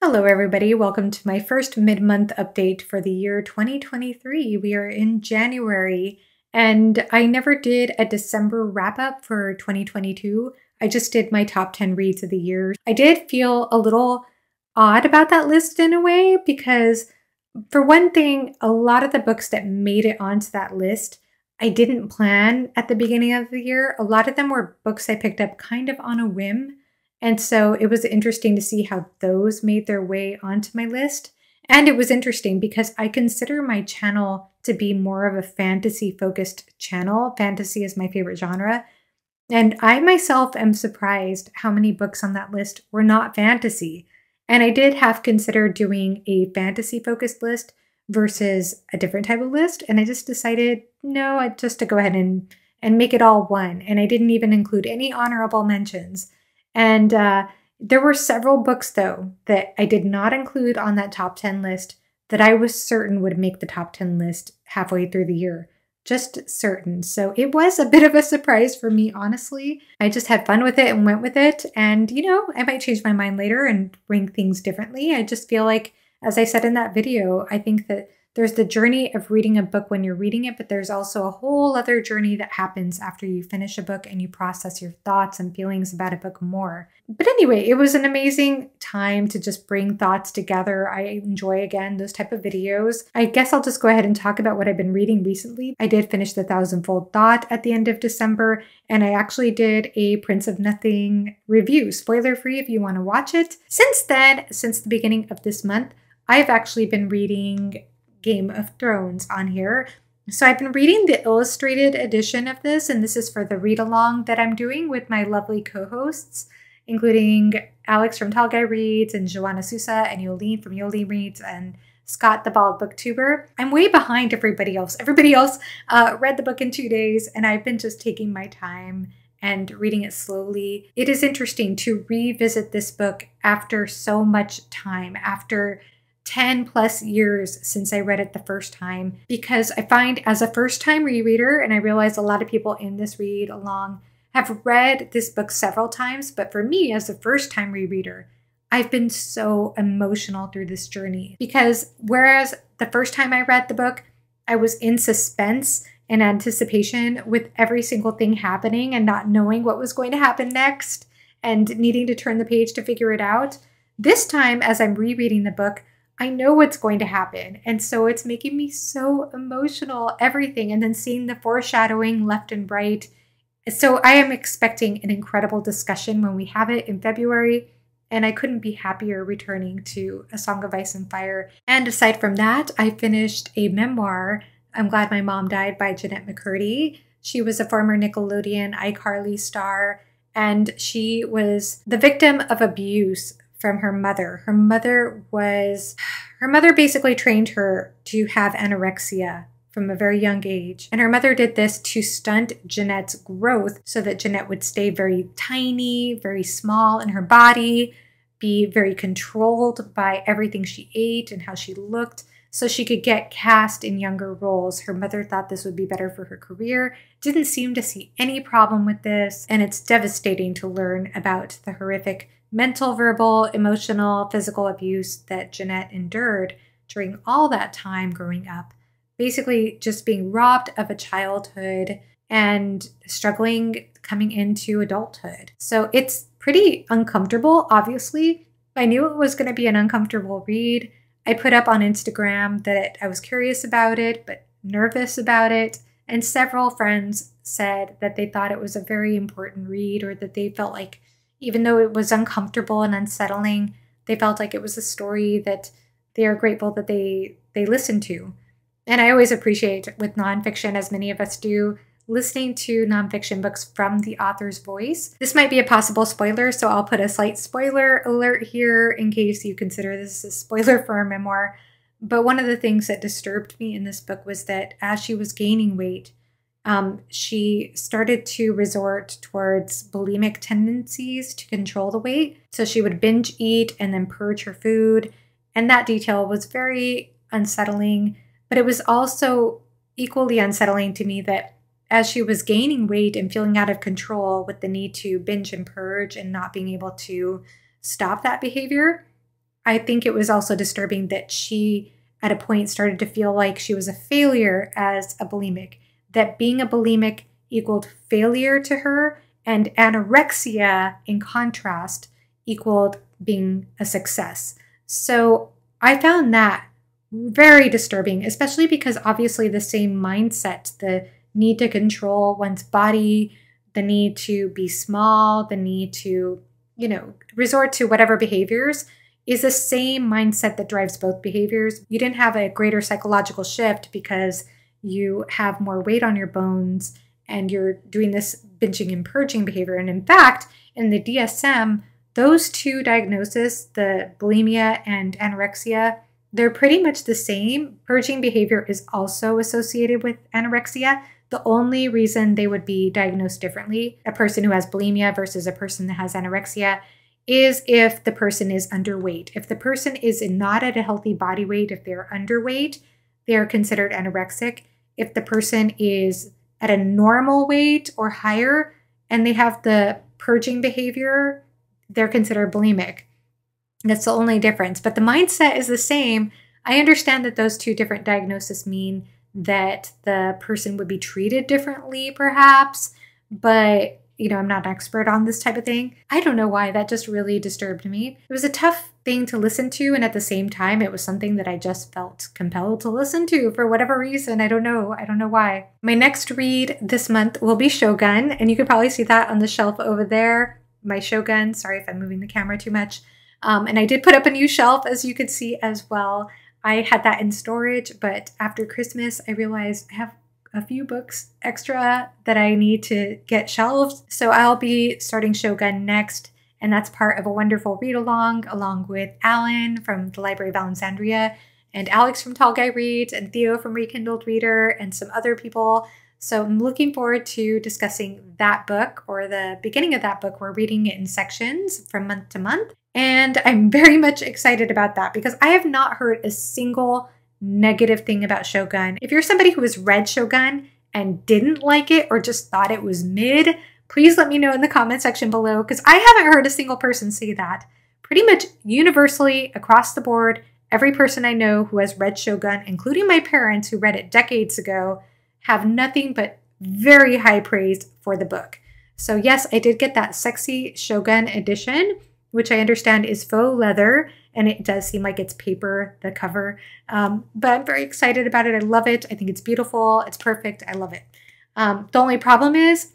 Hello everybody, welcome to my first mid-month update for the year 2023. We are in January and I never did a December wrap-up for 2022. I just did my top 10 reads of the year. I did feel a little odd about that list in a way because for one thing, a lot of the books that made it onto that list I didn't plan at the beginning of the year. A lot of them were books I picked up kind of on a whim. And so it was interesting to see how those made their way onto my list. And it was interesting because I consider my channel to be more of a fantasy-focused channel. Fantasy is my favorite genre. And I myself am surprised how many books on that list were not fantasy. And I did have considered doing a fantasy-focused list versus a different type of list. And I just decided, no, just to go ahead and make it all one. And I didn't even include any honorable mentions. And there were several books, though, that I did not include on that top 10 list that I was certain would make the top 10 list halfway through the year. Just certain. So it was a bit of a surprise for me, honestly. I just had fun with it and went with it. And, you know, I might change my mind later and rank things differently. I just feel like, as I said in that video, I think that there's the journey of reading a book when you're reading it, but there's also a whole other journey that happens after you finish a book and you process your thoughts and feelings about a book more. But anyway, it was an amazing time to just bring thoughts together. I enjoy, again, those type of videos. I guess I'll just go ahead and talk about what I've been reading recently. I did finish The Thousandfold Thought at the end of December, and I actually did a Prince of Nothing review, spoiler-free if you want to watch it. Since then, since the beginning of this month, I've actually been reading Game of Thrones on here. So I've been reading the illustrated edition of this, and this is for the read-along that I'm doing with my lovely co-hosts, including Alex from Tall Guy Reads, and Joanna Sousa, and Yolene from Yolene Reads, and Scott the Bald Booktuber. I'm way behind everybody else. Everybody else read the book in 2 days, and I've been just taking my time and reading it slowly. It is interesting to revisit this book after so much time, after 10 plus years since I read it the first time, because I find as a first time rereader, and I realize a lot of people in this read along have read this book several times, but for me as a first time rereader, I've been so emotional through this journey because whereas the first time I read the book, I was in suspense and anticipation with every single thing happening and not knowing what was going to happen next and needing to turn the page to figure it out. This time, as I'm rereading the book, I know what's going to happen. And so it's making me so emotional, everything. And then seeing the foreshadowing left and right. So I am expecting an incredible discussion when we have it in February. And I couldn't be happier returning to A Song of Ice and Fire. And aside from that, I finished a memoir, I'm Glad My Mom Died, by Jeanette McCurdy. She was a former Nickelodeon iCarly star. And she was the victim of abuse from her mother. Her mother basically trained her to have anorexia from a very young age. And her mother did this to stunt Jeanette's growth so that Jeanette would stay very tiny, very small in her body, be very controlled by everything she ate and how she looked, so she could get cast in younger roles. Her mother thought this would be better for her career, didn't seem to see any problem with this, and it's devastating to learn about the horrific mental, verbal, emotional, physical abuse that Jeanette endured during all that time growing up. Basically just being robbed of a childhood and struggling coming into adulthood. So it's pretty uncomfortable, obviously. I knew it was going to be an uncomfortable read. I put up on Instagram that I was curious about it, but nervous about it. And several friends said that they thought it was a very important read, or that they felt like even though it was uncomfortable and unsettling, they felt like it was a story that they are grateful that they listened to. And I always appreciate with nonfiction, as many of us do, listening to nonfiction books from the author's voice. This might be a possible spoiler, so I'll put a slight spoiler alert here in case you consider this a spoiler for a memoir. But one of the things that disturbed me in this book was that as she was gaining weight, she started to resort towards bulimic tendencies to control the weight. So she would binge eat and then purge her food. And that detail was very unsettling. But it was also equally unsettling to me that as she was gaining weight and feeling out of control with the need to binge and purge and not being able to stop that behavior, I think it was also disturbing that she, at a point, started to feel like she was a failure as a bulimic, that being a bulimic equaled failure to her, and anorexia, in contrast, equaled being a success. So I found that very disturbing, especially because obviously the same mindset, the need to control one's body, the need to be small, the need to, resort to whatever behaviors is the same mindset that drives both behaviors. You didn't have a greater psychological shift because you have more weight on your bones and you're doing this binging and purging behavior. And in fact, in the DSM, those two diagnoses, the bulimia and anorexia, they're pretty much the same. Purging behavior is also associated with anorexia. The only reason they would be diagnosed differently, a person who has bulimia versus a person that has anorexia, is if the person is underweight. If the person is not at a healthy body weight, if they're underweight, they're considered anorexic. If the person is at a normal weight or higher and they have the purging behavior, they're considered bulimic. That's the only difference. But the mindset is the same. I understand that those two different diagnoses mean that the person would be treated differently, perhaps, but I'm not an expert on this type of thing. I don't know why. That just really disturbed me. It was a tough thing to listen to, and at the same time, it was something that I just felt compelled to listen to for whatever reason. I don't know why. My next read this month will be Shogun, and you can probably see that on the shelf over there. My Shogun. Sorry if I'm moving the camera too much. And I did put up a new shelf, as you could see as well. I had that in storage, but after Christmas, I realized I have a few books extra that I need to get shelved. So I'll be starting Shogun next, and that's part of a wonderful read-along, along with Alan from the Library of Alexandria, and Alex from Tall Guy Reads, and Theo from Rekindled Reader, and some other people. So I'm looking forward to discussing that book, or the beginning of that book. We're reading it in sections from month to month. And I'm very much excited about that because I have not heard a single negative thing about Shogun. If you're somebody who has read Shogun and didn't like it or just thought it was mid, please let me know in the comment section below because I haven't heard a single person say that. Pretty much universally across the board, every person I know who has read Shogun, including my parents who read it decades ago, have nothing but very high praise for the book. So yes, I did get that sexy Shogun edition, which I understand is faux leather, and it does seem like it's paper, the cover. But I'm very excited about it. I love it. I think it's beautiful. It's perfect. I love it. The only problem is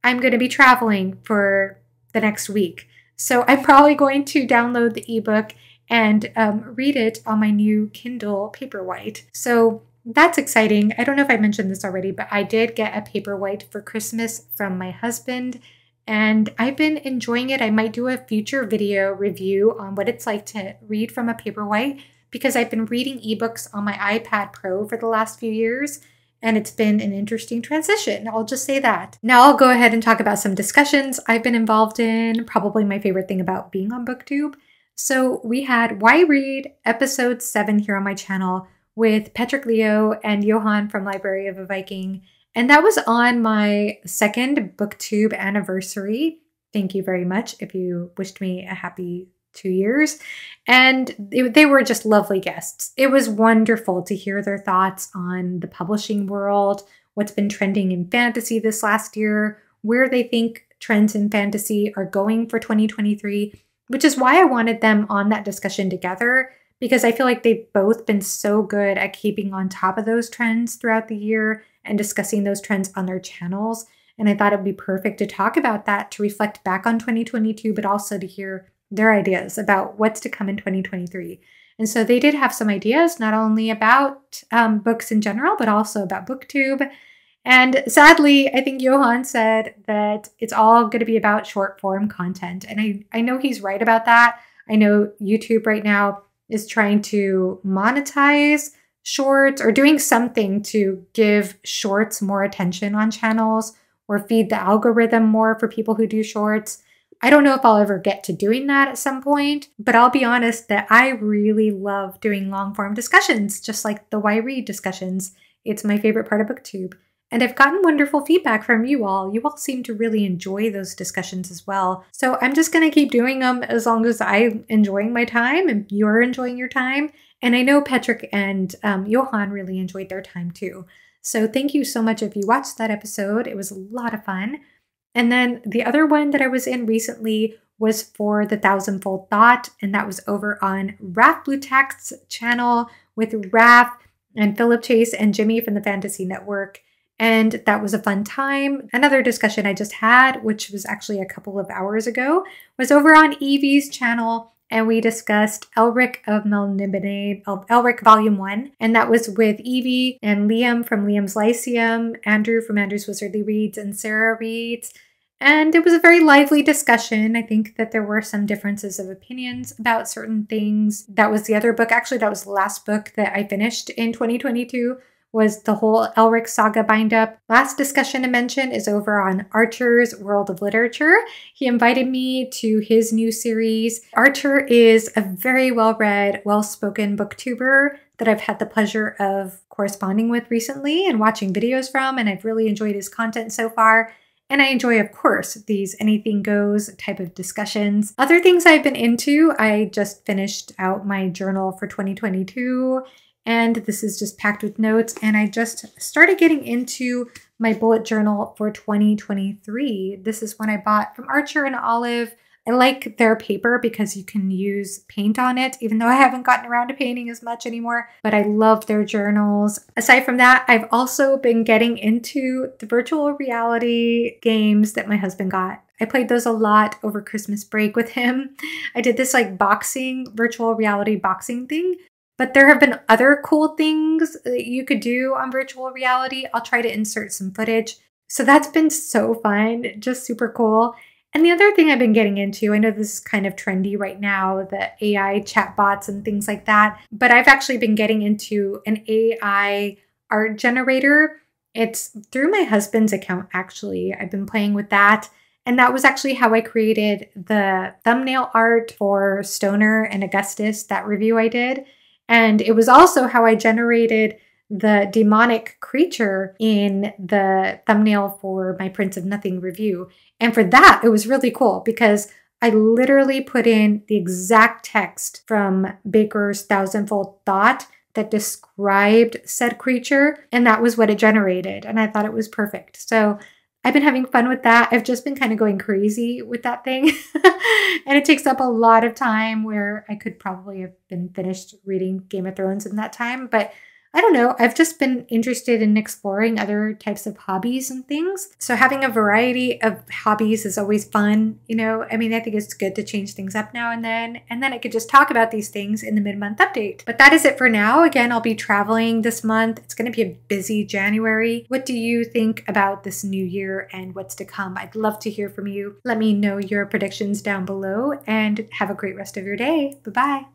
I'm going to be traveling for the next week. So I'm probably going to download the ebook and read it on my new Kindle Paperwhite. So that's exciting. I don't know if I mentioned this already, but I did get a Paperwhite for Christmas from my husband, and I've been enjoying it. I might do a future video review on what it's like to read from a Paperwhite because I've been reading ebooks on my iPad Pro for the last few years, and it's been an interesting transition. I'll just say that. Now I'll go ahead and talk about some discussions I've been involved in, probably my favorite thing about being on BookTube. So we had Why Read episode 7 here on my channel with Patrick Leo and Johan from Library of a Viking. And that was on my second BookTube anniversary. Thank you very much if you wished me a happy 2 years. And they were just lovely guests. It was wonderful to hear their thoughts on the publishing world, what's been trending in fantasy this last year, where they think trends in fantasy are going for 2023, which is why I wanted them on that discussion together, because I feel like they've both been so good at keeping on top of those trends throughout the year and discussing those trends on their channels. And I thought it would be perfect to talk about that, to reflect back on 2022, but also to hear their ideas about what's to come in 2023. And so they did have some ideas, not only about books in general, but also about BookTube. And sadly, I think Johan said that it's all going to be about short form content. And I know he's right about that. I know YouTube right now is trying to monetize shorts or doing something to give shorts more attention on channels or feed the algorithm more for people who do shorts. I don't know if I'll ever get to doing that at some point, but I'll be honest that I really love doing long form discussions, just like the Why Read discussions. It's my favorite part of BookTube. and I've gotten wonderful feedback from you all. You all seem to really enjoy those discussions as well. So I'm just going to keep doing them as long as I'm enjoying my time and you're enjoying your time. And I know Patrick and Johan really enjoyed their time too. So thank you so much if you watched that episode. It was a lot of fun. And then the other one that I was in recently was for the Thousandfold Thought, and that was over on Raph Bluetack's channel with Raph and Philip Chase and Jimmy from the Fantasy Network. And that was a fun time. Another discussion I just had, which was actually a couple of hours ago, was over on Evie's channel, and we discussed Elric of Melniboné, Elric Volume 1. And that was with Evie and Liam from Liam's Lyceum, Andrew from Andrew's Wizardly Reads, and Sarah Reads. And it was a very lively discussion. I think that there were some differences of opinions about certain things. That was the other book. Actually, that was the last book that I finished in 2022, was the whole Elric saga bind up. Last discussion to mention is over on Archer's World of Literature. He invited me to his new series. Archer is a very well-read, well-spoken booktuber that I've had the pleasure of corresponding with recently and watching videos from, and I've really enjoyed his content so far. And I enjoy, of course, these anything goes type of discussions. Other things I've been into, I just finished out my journal for 2022, and this is just packed with notes. And I just started getting into my bullet journal for 2023. This is one I bought from Archer and Olive. I like their paper because you can use paint on it, even though I haven't gotten around to painting as much anymore, but I love their journals. Aside from that, I've also been getting into the virtual reality games that my husband got. I played those a lot over Christmas break with him. I did this like virtual reality boxing thing, but there have been other cool things that you could do on virtual reality. I'll try to insert some footage. So that's been so fun, just super cool. And the other thing I've been getting into, I know this is kind of trendy right now, the AI chatbots and things like that, but I've actually been getting into an AI art generator. It's through my husband's account, actually. I've been playing with that. And that was actually how I created the thumbnail art for Stoner and Augustus, that review I did. And it was also how I generated the demonic creature in the thumbnail for my Prince of Nothing review. And for that, it was really cool because I literally put in the exact text from Baker's Thousandfold Thought that described said creature, and that was what it generated. And I thought it was perfect. So I've been having fun with that. I've just been kind of going crazy with that thing. And it takes up a lot of time where I could probably have been finished reading Game of Thrones in that time. But I don't know, I've just been interested in exploring other types of hobbies and things. So having a variety of hobbies is always fun, you know? I mean, I think it's good to change things up now and then I could just talk about these things in the mid-month update. But that is it for now. Again, I'll be traveling this month. It's going to be a busy January. What do you think about this new year and what's to come? I'd love to hear from you. Let me know your predictions down below and have a great rest of your day. Bye-bye.